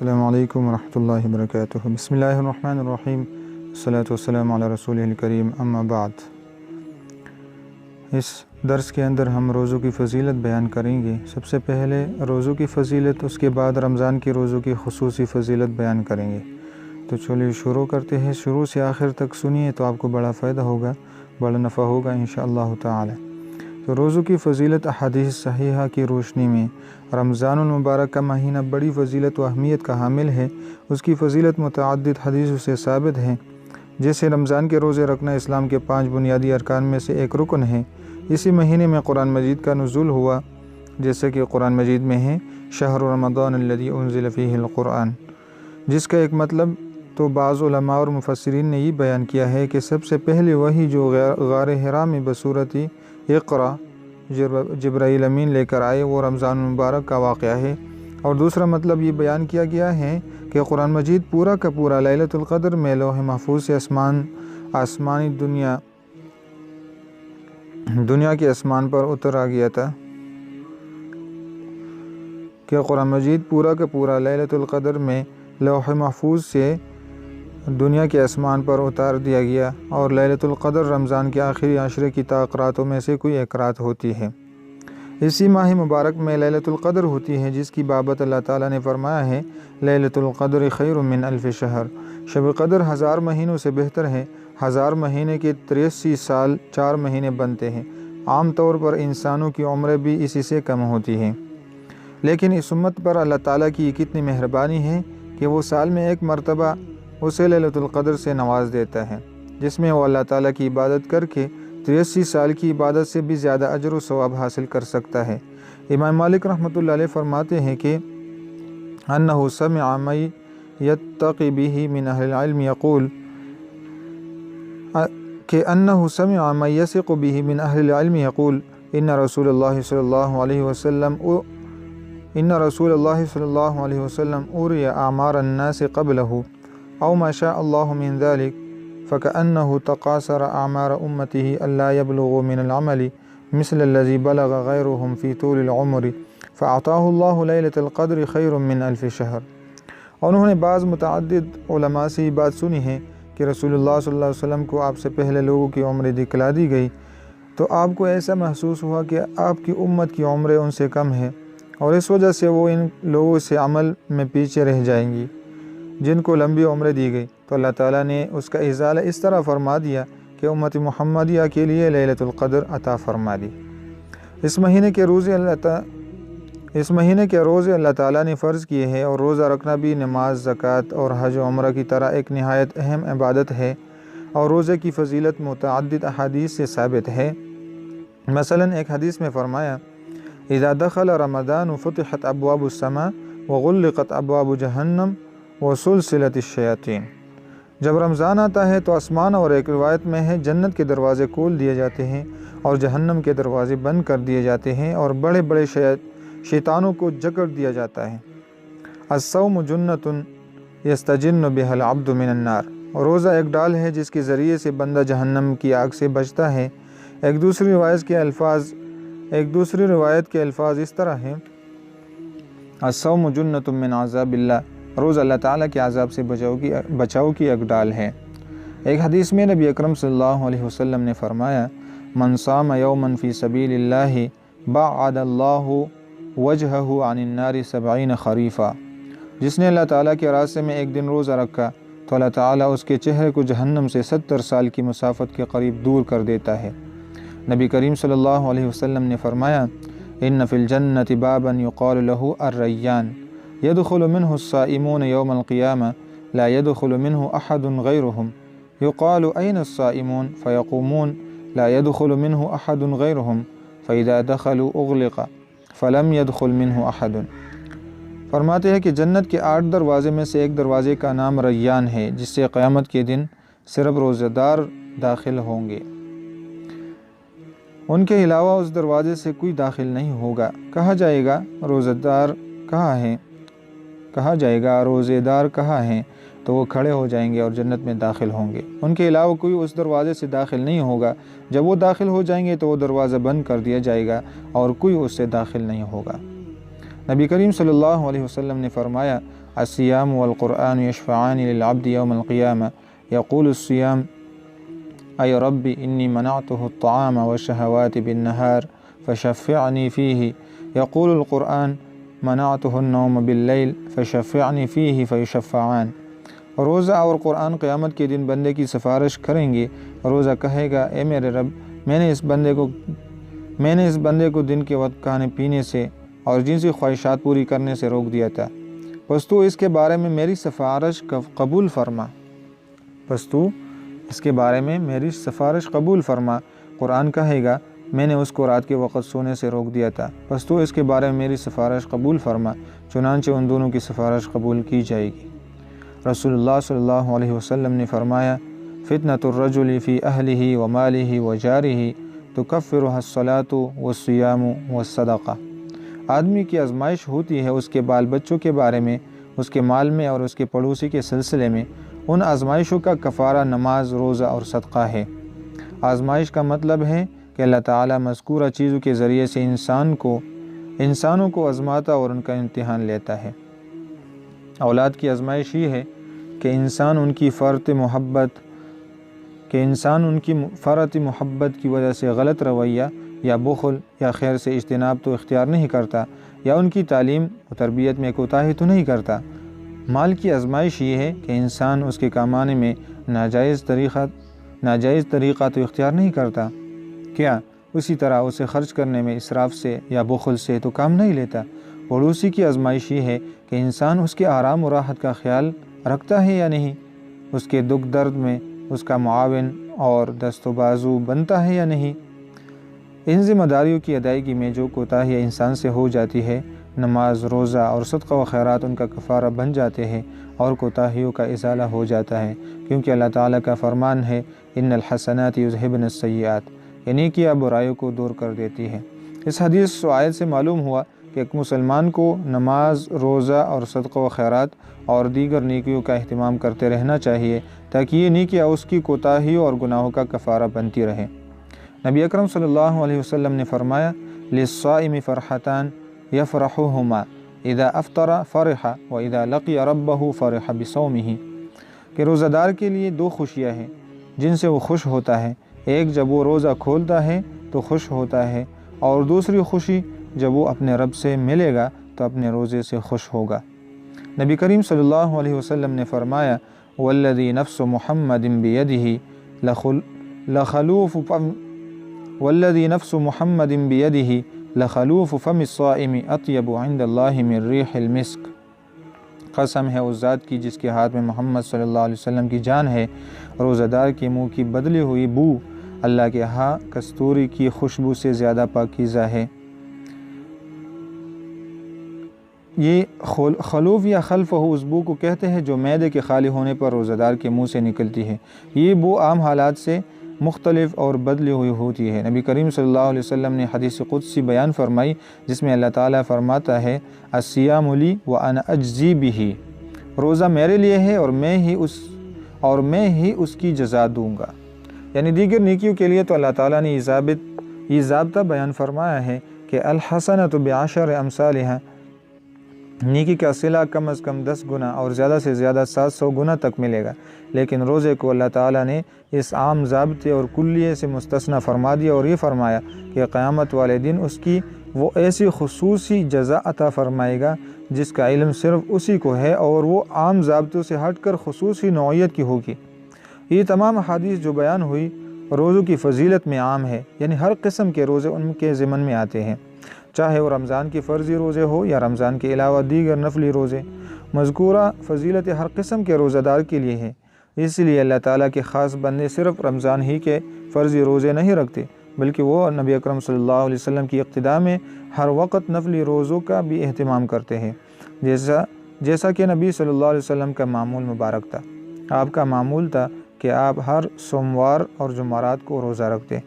السلام علیکم ورحمۃ اللہ وبرکاتہ۔ بسم اللہ الرحمن الرحیم، والصلاۃ والسلام علی رسول الکریم، اما بعد۔ اس درس کے اندر ہم روزوں کی فضیلت بیان کریں گے۔ سب سے پہلے روزوں کی فضیلت، اس کے بعد رمضان کے روزوں کی خصوصی فضیلت بیان کریں گے۔ تو چلیے شروع کرتے ہیں۔ شروع سے آخر تک سنیے تو آپ کو بڑا فائدہ ہوگا، بڑا نفع ہوگا انشاءاللہ تعالی۔ تو روزوں کی فضیلت احادیث صحیحہ کی روشنی میں رمضان المبارک کا مہینہ بڑی فضیلت و اہمیت کا حامل ہے۔ اس کی فضیلت متعدد حدیثوں سے ثابت ہے، جیسے رمضان کے روزے رکھنا اسلام کے 5 بنیادی ارکان میں سے ایک رکن ہے۔ اسی مہینے میں قرآن مجید کا نزول ہوا، جیسے کہ قرآن مجید میں ہے شہر رمضان الذی انزل فیہ القرآن، جس کا ایک مطلب تو بعض علماء اور مفسرین نے یہ بیان کیا ہے کہ سب سے پہلے وہی جو غار حرا میں بصورت اقرا جبرائیل امین لے کر آئے، وہ رمضان المبارک کا واقعہ ہے۔ اور دوسرا مطلب یہ بیان کیا گیا ہے کہ قرآن مجید پورا کا پورا لیلۃ القدر میں لوح محفوظ سے آسمانی دنیا کے آسمان پر اتر آ گیا تھا، کہ قرآن مجید پورا کا پورا لیلۃ القدر میں لوح محفوظ سے دنیا کے آسمان پر اتار دیا گیا، اور لیلۃ القدر رمضان کے آخری عشرے کی راتوں میں سے کوئی ایک رات ہوتی ہے۔ اسی ماہ مبارک میں لیلۃ القدر ہوتی ہے، جس کی بابت اللہ تعالیٰ نے فرمایا ہے لیلۃ القدر خیر من الف شہر، شب قدر 1000 مہینوں سے بہتر ہے۔ 1000 مہینے کے 83 سال 4 مہینے بنتے ہیں۔ عام طور پر انسانوں کی عمریں بھی اسی سے کم ہوتی ہیں، لیکن اس امت پر اللہ تعالیٰ کی کتنی مہربانی ہے کہ وہ سال میں ایک مرتبہ اسے لیلۃ القدر سے نواز دیتا ہے، جس میں وہ اللہ تعالیٰ کی عبادت کر کے 83 سال کی عبادت سے بھی زیادہ اجر و ثواب حاصل کر سکتا ہے۔ امام مالک رحمۃ اللہ علیہ فرماتے ہیں کہ انہ سمع من یتقی بہ من اہل العلم یقول، کہ انہ سمع من یثق بہ من اہل العلم یقول ان رسول اللہ صلی اللہ علیہ وسلم اوری اعمار الناس قبلہ او ما شاء اللہ من ذلك فكأنه تقاصر أعمار أمته ألا يبلغوا من العمل مثل الذي بلغ غيرهم في طول العمر فأعطاه الله ليلة القدر خير من ألف شهر۔ اور انہوں نے بعض متعدد علماء سے یہ بات سنی ہے کہ رسول اللہ صلی اللہ علیہ وسلم کو آپ سے پہلے لوگوں کی عمریں دکھلا دی گئی، تو آپ کو ایسا محسوس ہوا کہ آپ کی امت کی عمریں ان سے کم ہے، اور اس وجہ سے وہ ان لوگوں سے عمل میں پیچھے رہ جائیں گی جن کو لمبی عمریں دی گئی۔ تو اللہ تعالیٰ نے اس کا ازالہ اس طرح فرما دیا کہ امت محمدیہ کے لیے لیلۃ القدر عطا فرما دی۔ اس مہینے کے روزے اللہ تعالیٰ نے فرض کیے ہیں، اور روزہ رکھنا بھی نماز، زکوٰۃ اور حج و عمرہ کی طرح ایک نہایت اہم عبادت ہے، اور روزے کی فضیلت متعدد احادیث سے ثابت ہے۔ مثلا ایک حدیث میں فرمایا اذا دخل رمضان فتحت ابواب السماء وغلقت ابواب جہنم وسلسلت الشیاطین، جب رمضان آتا ہے تو آسمان، اور ایک روایت میں ہے جنت کے دروازے کھول دیے جاتے ہیں اور جہنم کے دروازے بند کر دیے جاتے ہیں، اور بڑے بڑے شیطانوں کو جکڑ دیا جاتا ہے۔ الصوم جنۃ یستجن بها العبد من النار، اور روزہ ایک ڈال ہے جس کے ذریعے سے بندہ جہنم کی آگ سے بچتا ہے۔ ایک دوسری روایت کے الفاظ اس طرح ہیں الصوم جنۃ من عذاب اللہ، روز اللہ تعالیٰ کے عذاب سے بچاؤ کی ایک ڈال ہے۔ ایک حدیث میں نبی اکرم صلی اللہ علیہ وسلم نے فرمایا من صام یوما فی سبیل اللہ بعد اللہ وجہہ عن النار 70 خریفا، جس نے اللہ تعالیٰ کے راستے میں ایک دن روزہ رکھا تو اللہ تعالیٰ اس کے چہرے کو جہنم سے 70 سال کی مسافت کے قریب دور کر دیتا ہے۔ نبی کریم صلی اللہ علیہ وسلم نے فرمایا ان فی الجنۃ بابا یقال له الریان يدخل منه الصائمون يوم القيامة لا يدخل منه أحد غيرهم يقال أين الصائمون فيقومون لا يدخل منه أحد غيرهم فإذا دخلوا أغلق فلم يدخل منه أحد۔ فرماتے ہیں کہ جنت کے 8 دروازے میں سے ایک دروازے کا نام ریان ہے، جس سے قیامت کے دن صرف روزہ دار داخل ہوں گے، ان کے علاوہ اس دروازے سے کوئی داخل نہیں ہوگا۔ کہا جائے گا روزہ دار کہاں ہے؟ کہا جائے گا روزے دار کہاں ہیں؟ تو وہ کھڑے ہو جائیں گے اور جنت میں داخل ہوں گے، ان کے علاوہ کوئی اس دروازے سے داخل نہیں ہوگا۔ جب وہ داخل ہو جائیں گے تو وہ دروازہ بند کر دیا جائے گا اور کوئی اس سے داخل نہیں ہوگا۔ نبی کریم صلی اللہ علیہ وسلم نے فرمایا الصيام والقرآن يشفعان للعبد يوم القيامة يقول الصيام أي ربي إني منعته الطعام والشهوات بالنهار فشفعني فيه يقول القرآن منعته النوم بالليل فشفعني فيه فيشفعان۔ روزہ اور قرآن قیامت کے دن بندے کی سفارش کریں گے۔ روزہ کہے گا اے میرے رب، میں نے اس بندے کو دن کے وقت کھانے پینے سے اور جنسی خواہشات پوری کرنے سے روک دیا تھا، پس تو اس کے بارے میں میری سفارش قبول فرما۔ قرآن کہے گا میں نے اس کو رات کے وقت سونے سے روک دیا تھا، پس تو اس کے بارے میں میری سفارش قبول فرما، چنانچہ ان دونوں کی سفارش قبول کی جائے گی۔ رسول اللہ صلی اللہ علیہ وسلم نے فرمایا فتنۃ الرجل فی اہلہ ومالہ وجارہ تکفرھا الصلاۃ والصیام والصدقہ۔ آدمی کی آزمائش ہوتی ہے اس کے بال بچوں کے بارے میں، اس کے مال میں اور اس کے پڑوسی کے سلسلے میں۔ ان آزمائشوں کا کفارہ نماز، روزہ اور صدقہ ہے۔ آزمائش کا مطلب ہے کہ اللہ تعالیٰ مذکورہ چیزوں کے ذریعے سے انسانوں کو آزماتا اور ان کا امتحان لیتا ہے۔ اولاد کی آزمائش یہ ہے کہ انسان ان کی فرط محبت کی وجہ سے غلط رویہ یا بخل یا خیر سے اجتناب تو اختیار نہیں کرتا، یا ان کی تعلیم و تربیت میں کوتاہی تو نہیں کرتا۔ مال کی آزمائش یہ ہے کہ انسان اس کے کمانے میں ناجائز طریقہ تو اختیار نہیں کرتا، کیا اسی طرح اسے خرچ کرنے میں اسراف سے یا بخل سے تو کام نہیں لیتا۔ پڑوسی کی آزمائش یہ ہے کہ انسان اس کے آرام و راحت کا خیال رکھتا ہے یا نہیں، اس کے دکھ درد میں اس کا معاون اور دست و بازو بنتا ہے یا نہیں۔ ان ذمہ داریوں کی ادائیگی میں جو کوتاہی انسان سے ہو جاتی ہے، نماز، روزہ اور صدقہ و خیرات ان کا کفارہ بن جاتے ہیں اور کوتاہیوں کا ازالہ ہو جاتا ہے، کیونکہ اللہ تعالیٰ کا فرمان ہے ان الحسنات یذہبن السیئات، یعنی کہ برائیوں کو دور کر دیتی ہے۔ اس حدیث و آیت سے معلوم ہوا کہ ایک مسلمان کو نماز، روزہ اور صدقہ و خیرات اور دیگر نیکیوں کا اہتمام کرتے رہنا چاہیے تاکہ یہ نیکیاں اس کی کوتاہیوں اور گناہوں کا کفارہ بنتی رہیں۔ نبی اکرم صلی اللہ علیہ وسلم نے فرمایا للصائم فرحتان یفرحہما اذا افطر فرح و اذا لقی ربہ فرح بصومہ، کہ روزہ دار کے لیے دو خوشیاں ہیں جن سے وہ خوش ہوتا ہے، ایک جب وہ روزہ کھولتا ہے تو خوش ہوتا ہے، اور دوسری خوشی جب وہ اپنے رب سے ملے گا تو اپنے روزے سے خوش ہوگا۔ نبی کریم صلی اللہ علیہ وسلم نے فرمایا والذی نفس محمد بیدہ لخلوف فم الصائم اطیب عند اللہ من ریح المسک۔ قسم ہے اس ذات کی جس کے ہاتھ میں محمد صلی اللہ علیہ وسلم کی جان ہے، روزہ دار کے منہ کی بدلی ہوئی بو اللہ کے ہاں کستوری کی خوشبو سے زیادہ پاکیزہ ہے۔ یہ خلوف یا خلف اس بو کو کہتے ہیں جو معدے کے خالی ہونے پر روزہ دار کے منہ سے نکلتی ہے۔ یہ بو عام حالات سے مختلف اور بدلی ہوئی ہوتی ہے۔ نبی کریم صلی اللہ علیہ وسلم نے حدیث قدسی بیان فرمائی جس میں اللہ تعالیٰ فرماتا ہے الصیام لی وانا اجزی بہ، روزہ میرے لیے ہے اور میں ہی اس کی جزا دوں گا۔ یعنی دیگر نیکیوں کے لیے تو اللہ تعالیٰ نے یہ ضابطہ بیان فرمایا ہے کہ الحسنۃ بعشر امثالھا، نیکی کا صلہ کم از کم 10 گنا اور زیادہ سے زیادہ 700 گنا تک ملے گا، لیکن روزے کو اللہ تعالیٰ نے اس عام ضابطے اور کلیے سے مستثنیٰ فرما دیا اور یہ فرمایا کہ قیامت والے دن اس کی وہ ایسی خصوصی جزا عطا فرمائے گا جس کا علم صرف اسی کو ہے، اور وہ عام ضابطوں سے ہٹ کر خصوصی نوعیت کی ہوگی۔ یہ تمام احادیث جو بیان ہوئی روزوں کی فضیلت میں عام ہے، یعنی ہر قسم کے روزے ان کے ضمن میں آتے ہیں، چاہے وہ رمضان کے فرضی روزے ہو یا رمضان کے علاوہ دیگر نفلی روزے۔ مذکورہ فضیلت ہر قسم کے روزہ دار کے لیے ہے، اس لیے اللہ تعالیٰ کے خاص بندے صرف رمضان ہی کے فرضی روزے نہیں رکھتے، بلکہ وہ نبی اکرم صلی اللہ علیہ وسلم کی اقتداء میں ہر وقت نفلی روزوں کا بھی اہتمام کرتے ہیں، جیسا کہ نبی صلی اللہ علیہ وسلم کا معمول مبارک تھا۔ آپ کا معمول تھا کہ آپ ہر سوموار اور جمعرات کو روزہ رکھتے،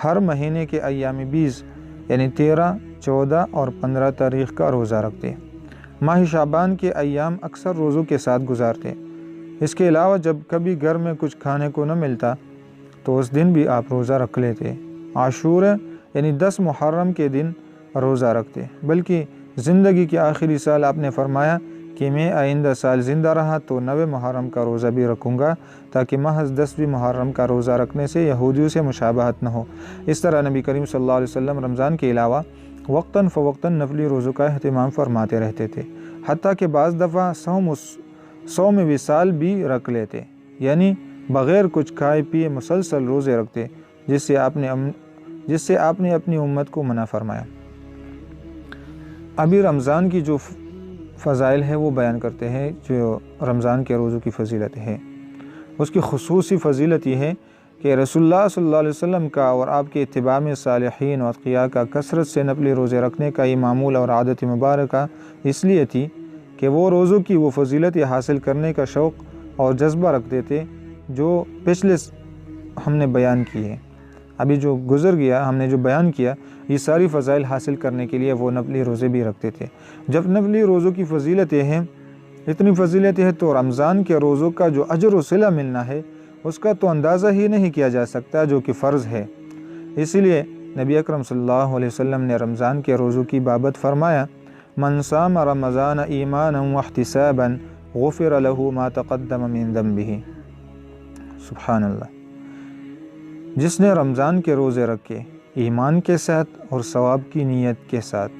ہر مہینے کے ایام 20 یعنی 13، 14 اور 15 تاریخ کا روزہ رکھتے، ماہ شعبان کے ایام اکثر روزوں کے ساتھ گزارتے۔ اس کے علاوہ جب کبھی گھر میں کچھ کھانے کو نہ ملتا تو اس دن بھی آپ روزہ رکھ لیتے۔ عاشورہ یعنی 10 محرم کے دن روزہ رکھتے، بلکہ زندگی کے آخری سال آپ نے فرمایا کہ میں آئندہ سال زندہ رہا تو 9 محرم کا روزہ بھی رکھوں گا تاکہ محض 10 محرم کا روزہ رکھنے سے یہودیوں سے مشابہت نہ ہو۔ اس طرح نبی کریم صلی اللہ علیہ وسلم رمضان کے علاوہ وقتاً فوقتاً نفلی روزوں کا اہتمام فرماتے رہتے تھے، حتیٰ کہ بعض دفعہ صوم وصال بھی رکھ لیتے، یعنی بغیر کچھ کھائے پیے مسلسل روزے رکھتے، جس سے آپ نے اپنی امت کو منع فرمایا۔ ابھی رمضان کی جو فضائل ہے وہ بیان کرتے ہیں، جو رمضان کے روزوں کی فضیلت ہے۔ اس کی خصوصی فضیلت یہ ہے کہ رسول اللہ صلی اللہ علیہ وسلم کا اور آپ کے اتباع میں صالحین و اتقیاء کا کثرت سے نفلی روزے رکھنے کا یہ معمول اور عادت مبارکہ اس لیے تھی کہ وہ روزوں کی وہ فضیلت حاصل کرنے کا شوق اور جذبہ رکھتے تھے جو پچھلے ہم نے بیان کی ہے۔ ابھی جو گزر گیا ہم نے جو بیان کیا، یہ ساری فضائل حاصل کرنے کے لیے وہ نفلی روزے بھی رکھتے تھے۔ جب نفلی روزوں کی فضیلتیں ہیں، اتنی فضیلتیں ہیں، تو رمضان کے روزوں کا جو اجر و صلہ ملنا ہے اس کا تو اندازہ ہی نہیں کیا جا سکتا، جو کہ فرض ہے۔ اسی لیے نبی اکرم صلی اللہ علیہ وسلم نے رمضان کے روزوں کی بابت فرمایا، من صام رمضان ایمانا واحتسابا غفر له ما تقدم من ذنبه۔ سبحان اللہ۔ جس نے رمضان کے روزے رکھے ایمان کے ساتھ اور ثواب کی نیت کے ساتھ،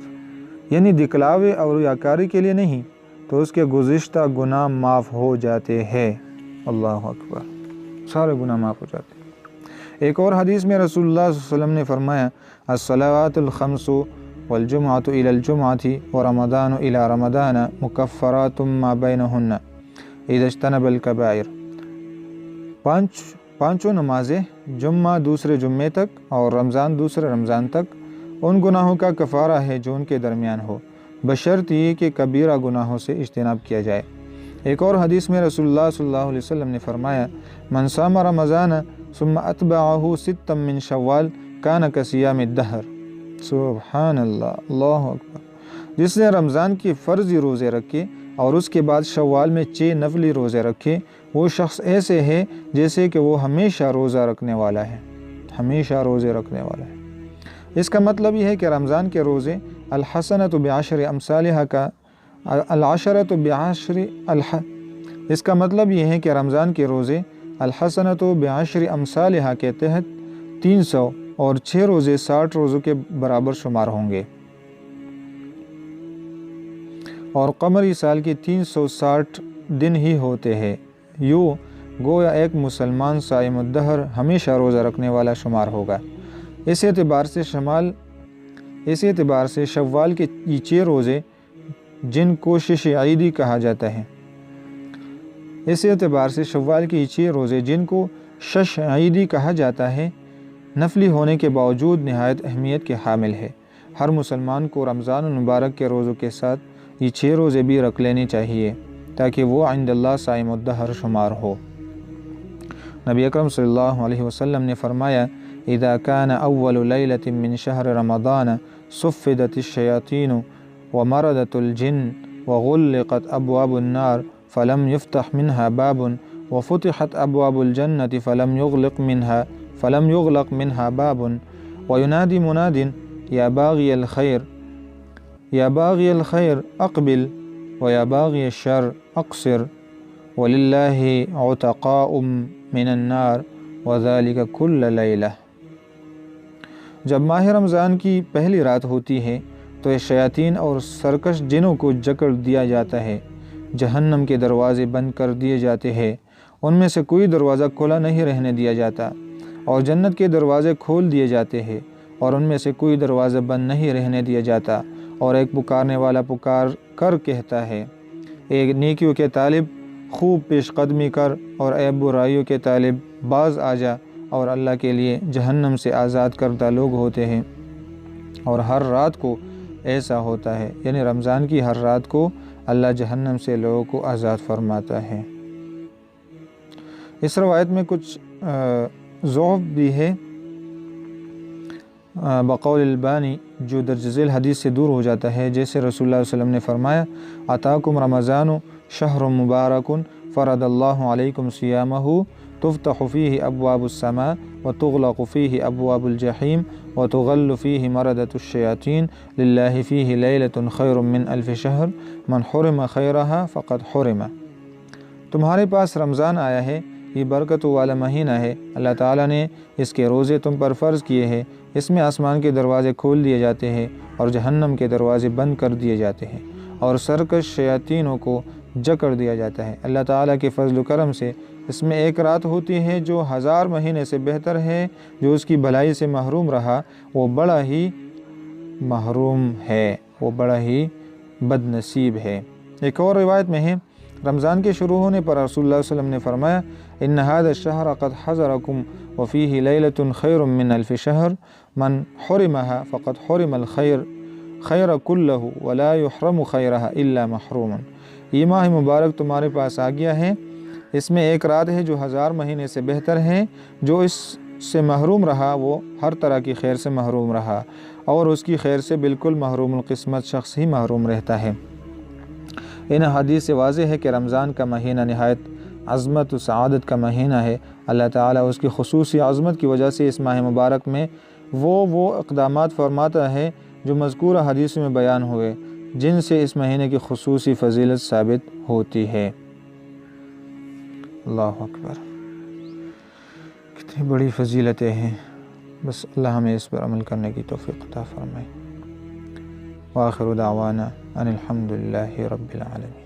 یعنی دکھلاوے اور ریاکاری کے لیے نہیں، تو اس کے گزشتہ گناہ معاف ہو جاتے ہیں۔ اللہ اکبر، سارے گناہ معاف ہو جاتے ہیں۔ ایک اور حدیث میں رسول اللہ صلی اللہ علیہ وسلم نے فرمایا، الصلوات الخمس والجمعۃ الی الجمعۃ ورمضان الی رمضان مکفرات ما بینہن اذا اجتنب الکبائر۔ پانچوں نمازیں جمعہ دوسرے جمعے تک اور رمضان دوسرے رمضان تک ان گناہوں کا کفارہ ہے جو ان کے درمیان ہو، بشرط یہ کہ کبیرہ گناہوں سے اجتناب کیا جائے۔ ایک اور حدیث میں رسول اللہ صلی اللہ علیہ وسلم نے فرمایا، من صام رمضان ثم اتبعہ ستا من شوال کان کصیام الدہر۔ سبحان اللہ، اللہ اکبر۔ جس نے رمضان کی فرضی روزے رکھے اور اس کے بعد شوال میں 6 نفلی روزے رکھے، وہ شخص ایسے ہے جیسے کہ وہ ہمیشہ روزہ رکھنے والا ہے، ہمیشہ روزے رکھنے والا ہے۔ اس کا مطلب یہ ہے کہ رمضان کے روزے الحسنۃ بعشر امثالها کا العشرۃ بعشر اس کا مطلب یہ ہے کہ رمضان کے روزے الحسنۃ بعشر امثالها کے تحت 300 اور 6 روزے 60 روزوں کے برابر شمار ہوں گے، اور قمری سال کے 360 دن ہی ہوتے ہیں۔ یوں گویا ایک مسلمان صائم الدہر ہمیشہ روزہ رکھنے والا شمار ہوگا۔ اس اعتبار سے شوال کے یہ 6 روزے جن کو شش عیدی کہا جاتا ہے، اس اعتبار سے شوال کے یہ 6 روزے جن کو شش عیدی کہا جاتا ہے، نفلی ہونے کے باوجود نہایت اہمیت کے حامل ہے۔ ہر مسلمان کو رمضان المبارک کے روزوں کے ساتھ یہ 6 روزے بھی رکھ لینے چاہیے تاکہ وہ عند اللہ صائم الدہر شمار ہو۔ نبی اکرم صلی اللہ علیہ وسلم نے فرمایا، اذا كان اول لیلۃ من شہر رمضان صفدت الشیاطین ومردت الجن وغلقت ابواب النار فلم يفتح منها باب وفتحت ابواب الجنة فلم يغلق منها باب وينادي مناد یا باغی الخیر اقبل ویا باغی الشر اقصر وللہ عتقاء من النار وذلك كل لیلہ۔ جب ماہ رمضان کی پہلی رات ہوتی ہے تو شیاطین اور سرکش جنوں کو جکڑ دیا جاتا ہے، جہنم کے دروازے بند کر دیے جاتے ہیں، ان میں سے کوئی دروازہ کھلا نہیں رہنے دیا جاتا، اور جنت کے دروازے کھول دیے جاتے ہیں اور ان میں سے کوئی دروازہ بند نہیں رہنے دیا جاتا، اور ایک پکارنے والا پکار کر کہتا ہے، ایک نیکیوں کے طالب خوب پیش قدمی کر، اور اے برائیوں کے طالب باز آ جا، اور اللہ کے لیے جہنم سے آزاد کردہ لوگ ہوتے ہیں۔ اور ہر رات کو ایسا ہوتا ہے، یعنی رمضان کی ہر رات کو اللہ جہنم سے لوگوں کو آزاد فرماتا ہے۔ اس روایت میں کچھ ضعف بھی ہے، بقول البانی جو درج ذیل حدیث سے دور ہو جاتا ہے، جیسے رسول اللہ صلی اللہ علیہ وسلم نے فرمایا، اتاکم رمضان شہر مبارک فرض اللہ علیکم صیامہ تفتح فيه أبواب السماء وتغلق فيه أبواب الجحيم وتغل فيه مردة الشياطين لله فيه ليلة خير من ألف شهر من حرم خيرها فقد حرم۔ تمہارے پاس رمضان آیا ہے، یہ برکتوں والا مہینہ ہے، اللہ تعالیٰ نے اس کے روزے تم پر فرض کیے ہیں، اس میں آسمان کے دروازے کھول دیے جاتے ہیں اور جہنم کے دروازے بند کر دیے جاتے ہیں اور سرکش شیاطینوں کو جکڑ دیا جاتا ہے۔ اللہ تعالیٰ کے فضل و کرم سے اس میں ایک رات ہوتی ہے جو 1000 مہینے سے بہتر ہے، جو اس کی بھلائی سے محروم رہا وہ بڑا ہی محروم ہے، وہ بڑا ہی بد نصیب ہے۔ ایک اور روایت میں ہے، رمضان کے شروع ہونے پر رسول اللہ صلی اللہ علیہ وسلم نے فرمایا، ان هذا الشهر قد حضركم وفيه ليلة خير من ألف شهر من حرمها فقد حرم الخير كله ولا يحرم خيرها إلا محروم۔ یہ ماہ مبارک تمہارے پاس آ گیا ہے، اس میں ایک رات ہے جو 1000 مہینے سے بہتر ہے، جو اس سے محروم رہا وہ ہر طرح کی خیر سے محروم رہا، اور اس کی خیر سے بالکل محروم القسمت شخص ہی محروم رہتا ہے۔ ان حدیث سے واضح ہے کہ رمضان کا مہینہ نہایت عظمت و سعادت کا مہینہ ہے۔ اللہ تعالیٰ اس کی خصوصی عظمت کی وجہ سے اس ماہ مبارک میں وہ اقدامات فرماتا ہے جو مذکورہ حدیث میں بیان ہوئے، جن سے اس مہینے کی خصوصی فضیلت ثابت ہوتی ہے۔ اللہ اکبر، کتنی بڑی فضیلتیں ہیں، بس اللہ ہمیں اس پر عمل کرنے کی توفیق عطا فرمائے۔ وآخر دعوانا ان الحمد للہ رب العالمین۔